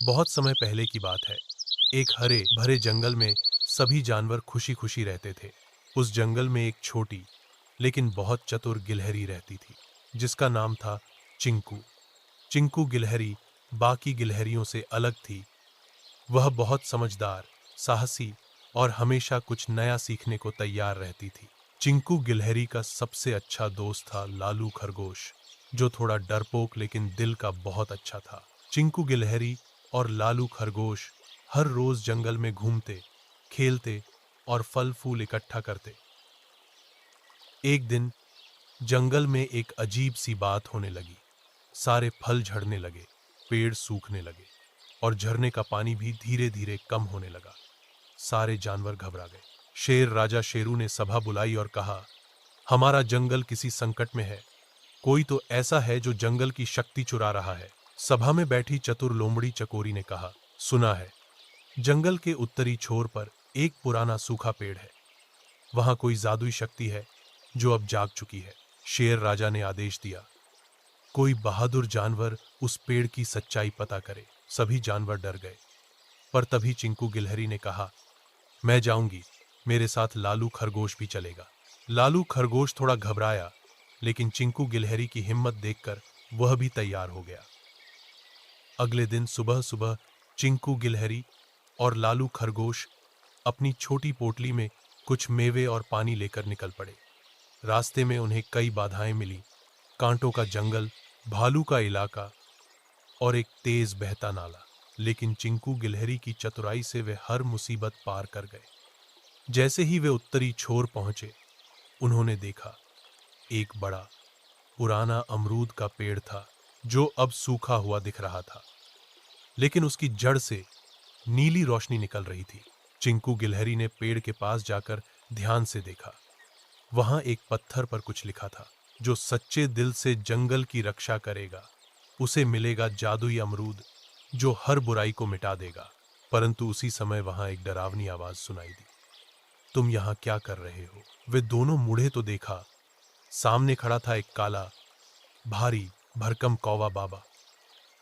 बहुत समय पहले की बात है। एक हरे भरे जंगल में सभी जानवर खुशी खुशी रहते थे। उस जंगल में एक छोटी लेकिन बहुत चतुर गिलहरी रहती थी, जिसका नाम था चिंकू। चिंकू गिलहरी बाकी गिलहरियों से अलग थी। वह बहुत समझदार, साहसी और हमेशा कुछ नया सीखने को तैयार रहती थी। चिंकू गिलहरी का सबसे अच्छा दोस्त था लालू खरगोश, जो थोड़ा डरपोक लेकिन दिल का बहुत अच्छा था। चिंकू गिलहरी और लालू खरगोश हर रोज जंगल में घूमते, खेलते और फल फूल इकट्ठा करते। एक दिन जंगल में एक अजीब सी बात होने लगी। सारे फल झड़ने लगे, पेड़ सूखने लगे और झरने का पानी भी धीरे धीरे कम होने लगा। सारे जानवर घबरा गए। शेर राजा शेरू ने सभा बुलाई और कहा, हमारा जंगल किसी संकट में है। कोई तो ऐसा है जो जंगल की शक्ति चुरा रहा है। सभा में बैठी चतुर लोमड़ी चकोरी ने कहा, सुना है, जंगल के उत्तरी छोर पर एक पुराना सूखा पेड़ है। वहां कोई जादुई शक्ति है जो अब जाग चुकी है। शेर राजा ने आदेश दिया, कोई बहादुर जानवर उस पेड़ की सच्चाई पता करे। सभी जानवर डर गए, पर तभी चिंकू गिलहरी ने कहा, मैं जाऊंगी, मेरे साथ लालू खरगोश भी चलेगा। लालू खरगोश थोड़ा घबराया, लेकिन चिंकू गिलहरी की हिम्मत देखकर वह भी तैयार हो गया। अगले दिन सुबह सुबह चिंकू गिलहरी और लालू खरगोश अपनी छोटी पोटली में कुछ मेवे और पानी लेकर निकल पड़े। रास्ते में उन्हें कई बाधाएं मिली, कांटों का जंगल, भालू का इलाका और एक तेज बहता नाला। लेकिन चिंकू गिलहरी की चतुराई से वे हर मुसीबत पार कर गए। जैसे ही वे उत्तरी छोर पहुंचे, उन्होंने देखा एक बड़ा पुराना अमरूद का पेड़ था, जो अब सूखा हुआ दिख रहा था, लेकिन उसकी जड़ से नीली रोशनी निकल रही थी। चिंकू गिलहरी ने पेड़ के पास जाकर ध्यान से देखा। वहां एक पत्थर पर कुछ लिखा था, जो सच्चे दिल से जंगल की रक्षा करेगा उसे मिलेगा जादुई अमरूद, जो हर बुराई को मिटा देगा। परंतु उसी समय वहां एक डरावनी आवाज सुनाई दी, तुम यहां क्या कर रहे हो? वे दोनों मुड़े तो देखा, सामने खड़ा था एक काला, भारी, भरकम कौवा बाबा।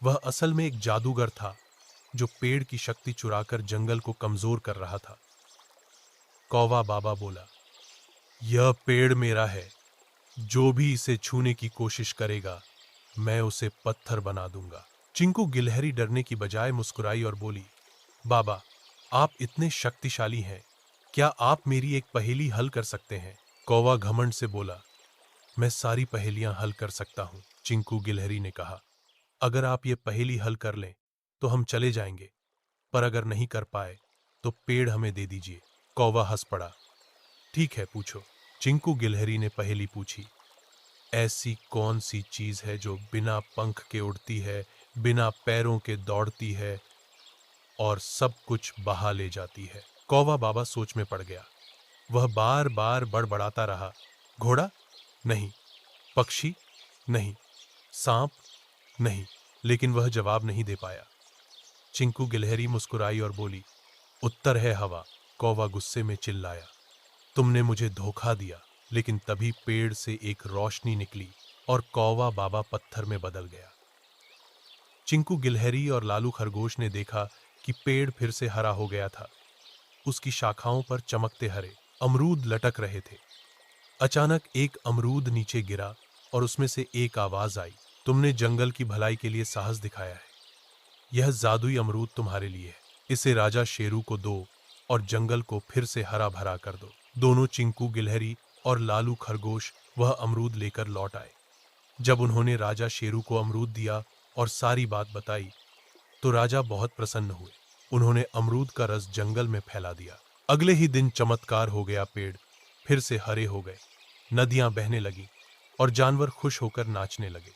वह असल में एक जादूगर था, जो पेड़ की शक्ति चुराकर जंगल को कमजोर कर रहा था। कौवा बाबा बोला, यह पेड़ मेरा है, जो भी इसे छूने की कोशिश करेगा, मैं उसे पत्थर बना दूंगा। चिंकू गिलहरी डरने की बजाय मुस्कुराई और बोली, बाबा, आप इतने शक्तिशाली हैं, क्या आप मेरी एक पहेली हल कर सकते हैं? कौवा घमंड से बोला, मैं सारी पहेलियां हल कर सकता हूं। चिंकू गिलहरी ने कहा, अगर आप ये पहेली हल कर लें तो हम चले जाएंगे, पर अगर नहीं कर पाए तो पेड़ हमें दे दीजिए। कौवा हंस पड़ा, ठीक है, पूछो। चिंकू गिलहरी ने पहेली पूछी, ऐसी कौन सी चीज है जो बिना पंख के उड़ती है, बिना पैरों के दौड़ती है और सब कुछ बहा ले जाती है? कौवा बाबा सोच में पड़ गया। वह बार बार बड़बड़ाता रहा, घोड़ा नहीं, पक्षी नहीं, सांप नहीं, लेकिन वह जवाब नहीं दे पाया। चिंकू गिलहरी मुस्कुराई और बोली, उत्तर है हवा। कौवा गुस्से में चिल्लाया, तुमने मुझे धोखा दिया। लेकिन तभी पेड़ से एक रोशनी निकली और कौवा बाबा पत्थर में बदल गया। चिंकू गिलहरी और लालू खरगोश ने देखा कि पेड़ फिर से हरा हो गया था। उसकी शाखाओं पर चमकते हरे अमरूद लटक रहे थे। अचानक एक अमरूद नीचे गिरा और उसमें से एक आवाज आई, तुमने जंगल की भलाई के लिए साहस दिखाया है। यह जादुई अमरूद तुम्हारे लिए है। इसे राजा शेरू को दो और जंगल को फिर से हरा भरा कर दो। दोनों चिंकू गिलहरी और लालू खरगोश वह अमरूद लेकर लौट आए। जब उन्होंने राजा शेरू को अमरूद दिया और सारी बात बताई, तो राजा बहुत प्रसन्न हुए। उन्होंने अमरूद का रस जंगल में फैला दिया। अगले ही दिन चमत्कार हो गया, पेड़ फिर से हरे हो गए, नदियां बहने लगी और जानवर खुश होकर नाचने लगे।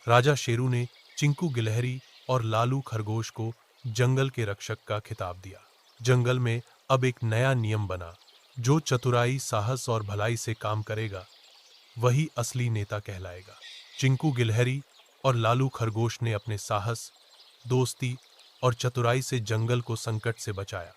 राजा शेरू ने चिंकू गिलहरी और लालू खरगोश को जंगल के रक्षक का खिताब दिया। जंगल में अब एक नया नियम बना, जो चतुराई, साहस और भलाई से काम करेगा, वही असली नेता कहलाएगा। चिंकू गिलहरी और लालू खरगोश ने अपने साहस, दोस्ती और चतुराई से जंगल को संकट से बचाया।